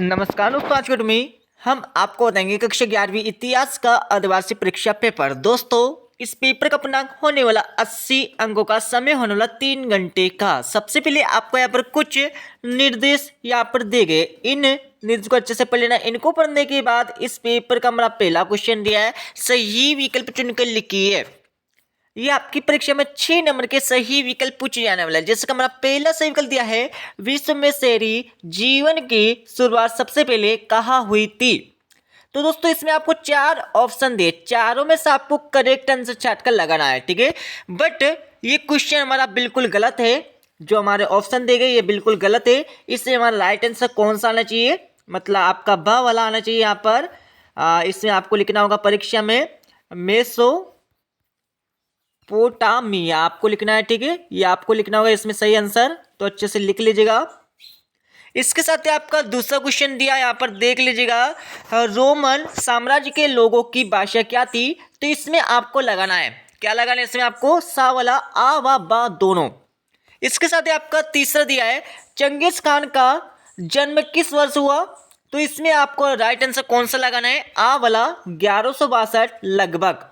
नमस्कार दोस्तों, आज के वीडियो में हम आपको बताएंगे कक्षा 11वीं इतिहास का अर्धवार्षिक परीक्षा पेपर। दोस्तों, इस पेपर का पूर्णांक होने वाला 80 अंकों का, समय होने वाला 3 घंटे का। सबसे पहले आपको यहाँ पर कुछ निर्देश यहाँ पर दिए गए, इन निर्देश को अच्छे से पढ़ लेना। इनको पढ़ने के बाद इस पेपर का हमारा पहला क्वेश्चन दिया है, सही विकल्प चुनकर लिखिए। ये आपकी परीक्षा में 6 नंबर के सही विकल्प पूछे जाने वाला है। जैसे कि हमारा पहला सही विकल्प दिया है, विश्व में शहरी जीवन की शुरुआत सबसे पहले कहाँ हुई थी। तो दोस्तों, इसमें आपको 4 ऑप्शन दिए, चारों में से आपको करेक्ट आंसर छाट कर लगाना है, ठीक है। बट ये क्वेश्चन हमारा बिल्कुल गलत है, जो हमारे ऑप्शन दे गए ये बिल्कुल गलत है। इससे हमारा राइट आंसर कौन सा आना चाहिए, मतलब आपका ब वाला आना चाहिए। यहाँ पर इसमें आपको लिखना होगा परीक्षा में मेसोपोटामिया आपको लिखना है, ठीक है। ये आपको लिखना होगा इसमें सही आंसर, तो अच्छे से लिख लीजिएगा। इसके साथ ही आपका दूसरा क्वेश्चन दिया, यहाँ पर देख लीजिएगा, रोमन साम्राज्य के लोगों की भाषा क्या थी। तो इसमें आपको लगाना है, क्या लगाना है इसमें आपको, सा वाला, आ व बा दोनों। इसके साथ ही आपका तीसरा दिया है, चंगेज खान का जन्म किस वर्ष हुआ। तो इसमें आपको राइट आंसर कौन सा लगाना है, आ वाला, 1162 लगभग।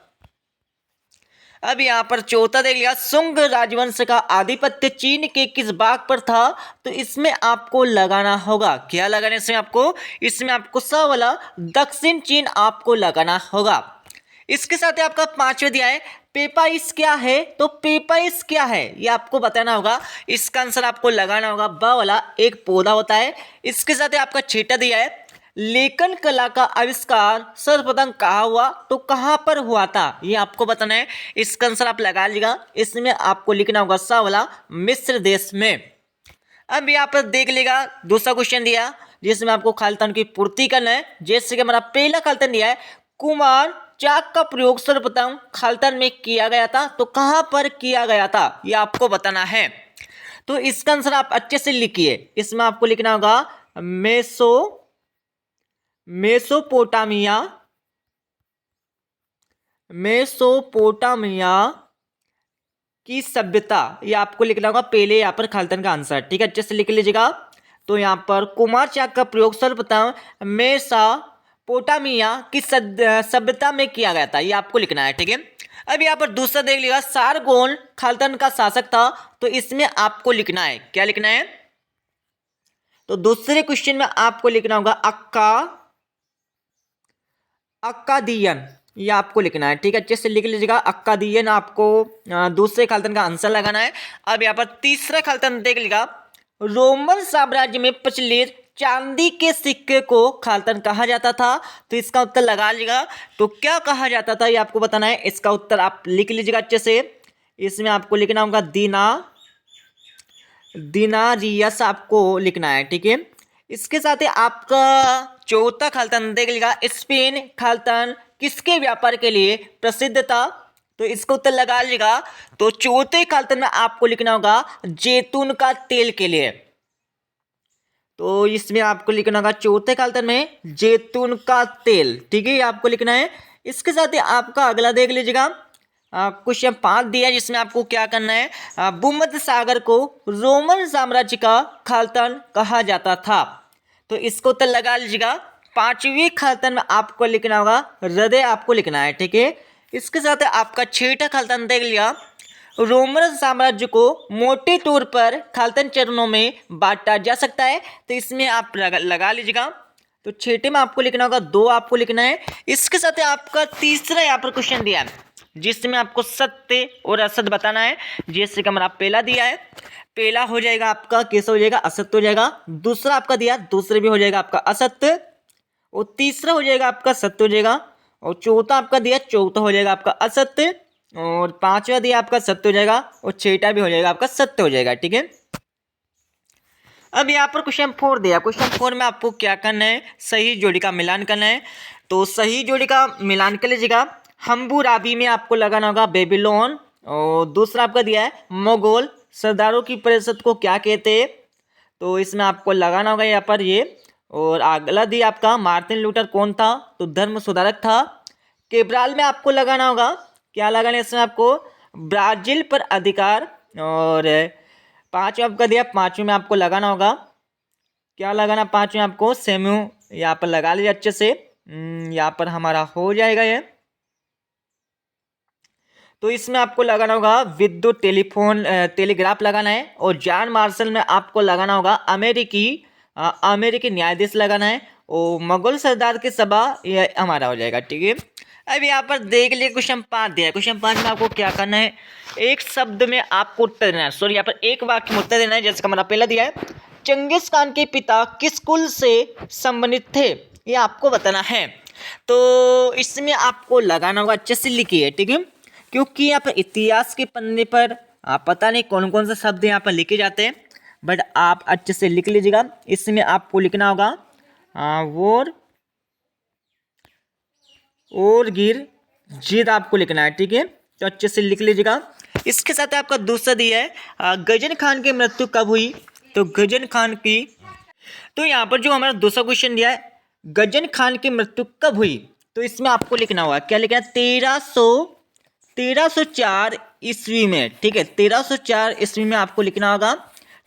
अब यहाँ पर चौथा देख लिया, सुंग राजवंश का आधिपत्य चीन के किस भाग पर था। तो इसमें आपको लगाना होगा, क्या लगाना है इसमें आपको स वाला, दक्षिण चीन आपको लगाना होगा। इसके साथ ही आपका पांचवा दिया है, पेपाइस क्या है। तो पेपाइस क्या है ये आपको बताना होगा, इसका आंसर आपको लगाना होगा ब वाला, एक पौधा होता है। इसके साथ ही आपका छठा दिया है, लेखन कला का आविष्कार सर्वप्रथम कहाँ हुआ। तो कहाँ पर हुआ था ये आपको बताना है, इसका आंसर आप लगा लीजिएगा। इसमें आपको लिखना होगा सा वाला, मिस्र देश में। अब यहाँ पर देख लेगा दूसरा क्वेश्चन दिया, जिसमें आपको खालिस्तान की पूर्ति करना है। जैसे कि हमारा पहला खालिस्तान दिया है, कुमार चाक का प्रयोग सर्वप्रथम खालिस्तान में किया गया था। तो कहाँ पर किया गया था ये आपको बताना है। तो इसका आंसर आप अच्छे से लिखिए, इसमें आपको लिखना होगा मेसोपोटामिया की सभ्यता, ये आपको लिखना होगा पहले यहाँ पर खालिस्तान का आंसर, ठीक है, अच्छे से लिख लीजिएगा। तो यहाँ पर कुमार चाक का प्रयोग सर्वप्रथम मेसोपोटामिया की सभ्यता में किया गया था, ये आपको लिखना है, ठीक है। अब यहाँ पर दूसरा देख लिएगा, सारगोन खालिस्तान का शासक था। तो इसमें आपको लिखना है, क्या लिखना है, तो दूसरे क्वेश्चन में आपको लिखना होगा अक्कादियन, ये आपको लिखना है, ठीक है, अच्छे से लिख लीजिएगा। अक्कादियन आपको दूसरे खालिस्तान का आंसर लगाना है। अब यहाँ पर तीसरा खालिस्तान देख लीजिएगा, रोमन साम्राज्य में प्रचलित चांदी के सिक्के को खालिस्तान कहा जाता था। तो इसका उत्तर लगा लीजिएगा, तो क्या कहा जाता था ये आपको बताना है। इसका उत्तर आप लिख लीजिएगा अच्छे से, इसमें आपको लिखना होगा दिनारियस आपको लिखना है, ठीक है। इसके साथ ही आपका चौथा खालिस्तान देख लीजिएगा, स्पेन खालिस्तान किसके व्यापार के लिए प्रसिद्ध था। तो इसका उत्तर लगा लीजिएगा। तो चौथे खालिस्तान में आपको लिखना होगा जैतून का तेल के लिए। तो इसमें आपको लिखना होगा चौथे खालिस्तान में जैतून का तेल, ठीक है, ये आपको लिखना है। इसके साथ ही आपका अगला देख लीजिएगा, क्वेश्चन 5 दिया, जिसमें आपको क्या करना है, भूमध्य सागर को रोमन साम्राज्य का खालिस्तान कहा जाता था। तो इसको उत्तर लगा लीजिएगा। पांचवी खालिस्तान में आपको लिखना होगा हृदय, आपको लिखना है, ठीक है। इसके साथ आपका छठा खालिस्तान देख लिया, रोमन साम्राज्य को मोटे तौर पर खालिस्तान चरणों में बांटा जा सकता है। तो इसमें आप लगा लीजिएगा। तो छठे में आपको लिखना होगा 2 आपको लिखना है। इसके साथ आपका तीसरा यहाँ पर क्वेश्चन दिया है, जिसमें आपको सत्य और असत्य बताना है। जैसे कि हमारा पहला दिया है, पहला हो जाएगा आपका कैसा हो जाएगा, असत्य हो जाएगा। दूसरा आपका दिया, दूसरे भी हो जाएगा आपका असत्य, और तीसरा हो जाएगा आपका सत्य हो जाएगा, और चौथा आपका दिया, चौथा हो जाएगा आपका असत्य, और पांचवा दिया आपका सत्य हो जाएगा, और छठा भी हो जाएगा आपका सत्य हो जाएगा, ठीक है। अब यहाँ पर क्वेश्चन 4 दिया, क्वेश्चन 4 में आपको क्या करना है, सही जोड़ी का मिलान करना है। तो सही जोड़ी का मिलान कर लीजिएगा। हम्बुराबी में आपको लगाना होगा बेबीलोन, और दूसरा आपका दिया है मुगल सरदारों की परिषद को क्या कहते हैं। तो इसमें आपको लगाना होगा यहाँ पर ये। और अगला दिया आपका मार्टिन लूथर कौन था, तो धर्म सुधारक था। केब्राल में आपको लगाना होगा, क्या लगाना है इसमें आपको, ब्राजील पर अधिकार। और पांचवा आपका दिया, पांचवें में आपको लगाना होगा क्या लगाना पाँचवें आपको सेमू यहाँ पर लगा लीजिए अच्छे से। यहाँ पर हमारा हो जाएगा ये। तो इसमें आपको लगाना होगा विद्युत टेलीफोन टेलीग्राफ लगाना है, और जॉन मार्शल में आपको लगाना होगा अमेरिकी न्यायाधीश लगाना है, और मुगल सरदार की सभा, ये हमारा हो जाएगा। ठीक है, अब यहाँ पर देख लिए क्वेश्चन 5 दिया है। क्वेश्चन 5 में आपको क्या करना है, एक शब्द में आपको उत्तर देना है, सॉरी यहाँ पर एक वाक्य में उत्तर देना है। जैसे हमारा पहला दिया है, चंगेज खान के पिता किस कुल से संबंधित थे, ये आपको बताना है। तो इसमें आपको लगाना होगा, अच्छे से लिखिए। ठीक है, क्योंकि यहाँ पर इतिहास के पन्ने पर पता नहीं कौन कौन से शब्द यहाँ पर लिखे जाते हैं, बट आप अच्छे से लिख लीजिएगा। इसमें आपको लिखना होगा और गिर जिद आपको लिखना है। ठीक है, तो अच्छे से लिख लीजिएगा। इसके साथ आपका दूसरा दिया है, गजन खान की मृत्यु कब हुई, तो गजन खान की, तो यहाँ पर जो हमारा दूसरा क्वेश्चन दिया है, गजन खान की मृत्यु कब हुई, तो इसमें आपको लिखना होगा, क्या लिखना है, 1304 ईस्वी में। ठीक है, 1304 ईस्वी में आपको लिखना होगा।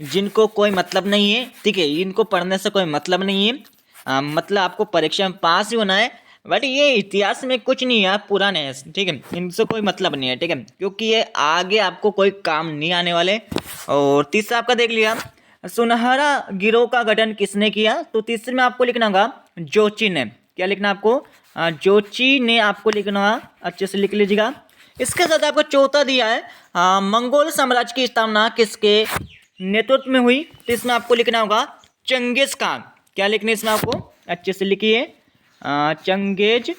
जिनको कोई मतलब नहीं है, ठीक है, इनको पढ़ने से कोई मतलब नहीं है, मतलब आपको परीक्षा में पास ही होना है, बट ये इतिहास में कुछ नहीं है, पुराने हैं। ठीक है, इनसे कोई मतलब नहीं है। ठीक है, क्योंकि ये आगे आपको कोई काम नहीं आने वाले। और तीसरा आपका देख लिया, सुनहरा गिरोह का गठन किसने किया, तो तीसरे में आपको लिखना होगा जोची ने। क्या लिखना आपको, जोची ने आपको लिखना होगा, अच्छे से लिख लीजिएगा। इसके साथ आपको चौथा दिया है, मंगोल साम्राज्य की स्थापना किसके नेतृत्व में हुई, तो इसमें आपको लिखना होगा चंगेज खान। क्या लिखना है इसमें आपको, अच्छे से लिखिए, चंगेज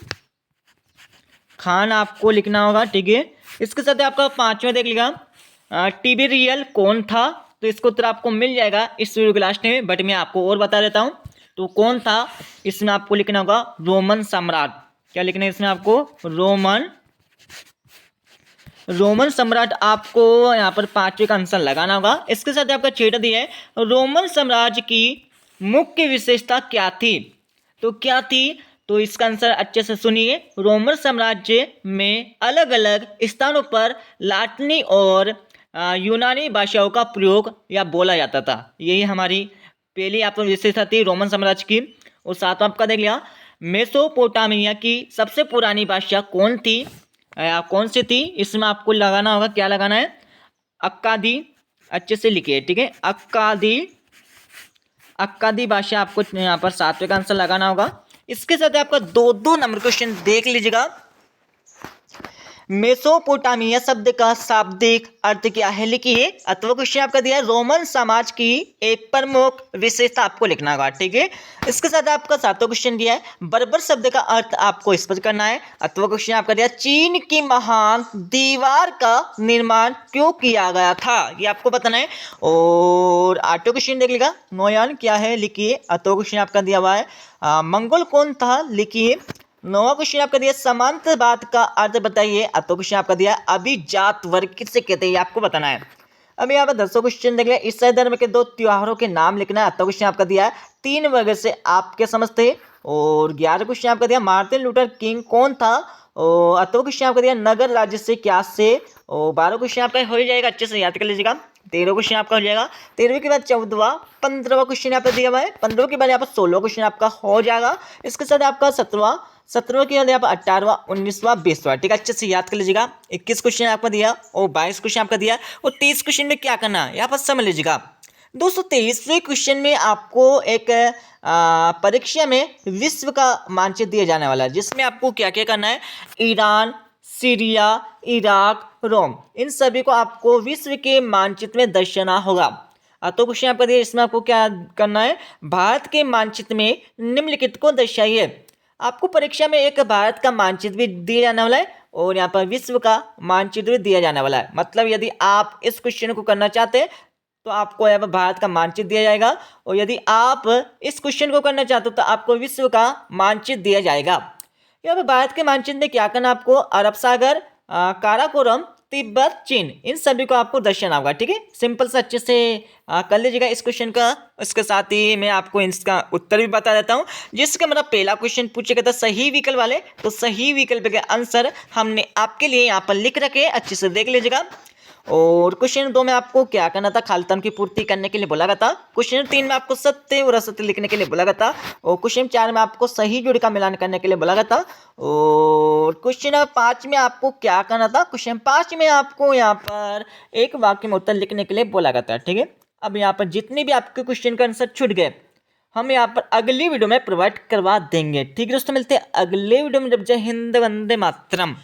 खान आपको लिखना होगा। ठीक है, इसके साथ आपका पांचवा देख लीजिएगा, टिबेरियल कौन था, तो इसको उत्तर आपको मिल जाएगा इस वीडियो के लास्ट में, बट मैं आपको और बता देता हूँ। तो कौन था, इसमें आपको लिखना होगा रोमन सम्राट। क्या लिखना है इसमें आपको, रोमन सम्राट आपको यहाँ पर पांचवे का आंसर लगाना होगा। इसके साथ आपका छठा दिया है, रोमन साम्राज्य की मुख्य विशेषता क्या थी, तो क्या थी, तो इसका आंसर अच्छे से सुनिए। रोमन साम्राज्य में अलग अलग स्थानों पर लाटिनी और यूनानी भाषाओं का प्रयोग या बोला जाता था। यही हमारी पहली आपको विशेषता थी रोमन साम्राज्य की। और सातवां आपका देख लिया, मेसोपोटामिया की सबसे पुरानी भाषा कौन थी, कौन सी थी, इसमें आपको लगाना होगा, क्या लगाना है, अक्कादी। अच्छे से लिखिए। ठीक है, अक्कादी भाषा आपको यहाँ पर सातवें का आंसर लगाना होगा। इसके साथ आपका 2-2 नंबर क्वेश्चन देख लीजिएगा। मेसोपोटामिया शब्द का शाब्दिक अर्थ क्या है, लिखिए। अथवा क्वेश्चन आपका दिया है, रोमन समाज की एक प्रमुख विशेषता आपको लिखना होगा। ठीक है, इसके साथ आपका सातवां क्वेश्चन दिया है, बर्बर शब्द का अर्थ आपको स्पष्ट करना है। अथवा क्वेश्चन आपका दिया, चीन की महान दीवार का निर्माण क्यों किया गया था, ये आपको बताना है। और आठवां क्वेश्चन देख लीजिएगा, नोयान क्या है, लिखिए। अथवा क्वेश्चन आपका दिया हुआ है, मंगोल कौन था, लिखिए। नौवां क्वेश्चन आपका दिया, समांतरवाद का अर्थ बताइए। अतो क्वेश्चन आपका दिया, अभिजात वर्ग किसे कहते हैं, आपको बताना है। अब यहाँ पर 10वां क्वेश्चन देख लिया, ईसाई धर्म के 2 त्योहारों के नाम लिखना है। अतो क्वेश्चन आपका दिया है, 3 वर्ग से आप क्या समझते हैं। और 11वां क्वेश्चन आपका दिया, मार्टिन लूथर किंग कौन था। और अतो क्वेश्चन आपका दिया, नगर राज्य से क्या से। और 12वां क्वेश्चन आपका हो जाएगा, अच्छे से याद कर लीजिएगा। 13वां क्वेश्चन आपका हो जाएगा, 13वें के बाद 14वां, 15वां क्वेश्चन यहाँ पर दिया हुआ है, 15वें के बाद यहाँ पर 16वां क्वेश्चन आपका हो जाएगा। इसके साथ आपका 17वां के बाद यहाँ पर 18वां, 19वां, 20वां। ठीक है, अच्छे से याद कर लीजिएगा। 21 क्वेश्चन आपका दिया और 22 क्वेश्चन आपका दिया। और 23 क्वेश्चन में क्या करना है यहाँ पर समझ लीजिएगा। दोस्तों 23वें क्वेश्चन में आपको एक परीक्षा में विश्व का मानचित्र दिया जाने वाला है, जिसमें आपको क्या क्या करना है, ईरान, सीरिया, इराक, रोम, इन सभी को आपको विश्व के मानचित्र में दर्शाना होगा। तो क्वेश्चन आपका दिया, इसमें आपको क्या करना है, भारत के मानचित्र में निम्नलिखित को दर्शाइए। आपको परीक्षा में एक भारत का मानचित्र भी दिया जाने वाला है और यहाँ पर विश्व का मानचित्र भी दिया जाने वाला है। मतलब यदि आप इस क्वेश्चन को करना चाहते हैं तो आपको यहाँ पर भारत का मानचित्र दिया जाएगा, और यदि आप इस क्वेश्चन को करना चाहते हो तो आपको विश्व का मानचित्र दिया जाएगा। यहाँ पर भारत के मानचित्र में क्या करना, आपको अरब सागर, काराकोरम, तिब्बत, चीन, इन सभी को आपको दर्शाना होगा। ठीक है, सिंपल से अच्छे से कर लीजिएगा इस क्वेश्चन का। इसके साथ ही मैं आपको इसका उत्तर भी बता देता हूँ, जिसका मेरा पहला क्वेश्चन पूछा गया था सही विकल्प वाले, तो सही विकल्प के आंसर हमने आपके लिए यहाँ पर लिख रखे, अच्छे से देख लीजिएगा। और क्वेश्चन 2 में आपको क्या करना था, खालिस्तान की पूर्ति करने के लिए बोला गया था। क्वेश्चन 3 में आपको सत्य और असत्य लिखने के लिए बोला गया था। और क्वेश्चन 4 में आपको सही जोड़ी का मिलान करने के लिए बोला गया था। और क्वेश्चन 5 में आपको क्या करना था, क्वेश्चन 5 में आपको यहाँ पर एक वाक्य में उत्तर लिखने के लिए बोला गया था। ठीक है, अब यहाँ पर जितने भी आपके क्वेश्चन का आंसर छूट गए हम यहाँ पर अगली वीडियो में प्रोवाइड करवा देंगे। ठीक है दोस्तों, मिलते हैं अगले वीडियो में। जब जय हिंद, वंदे मातरम।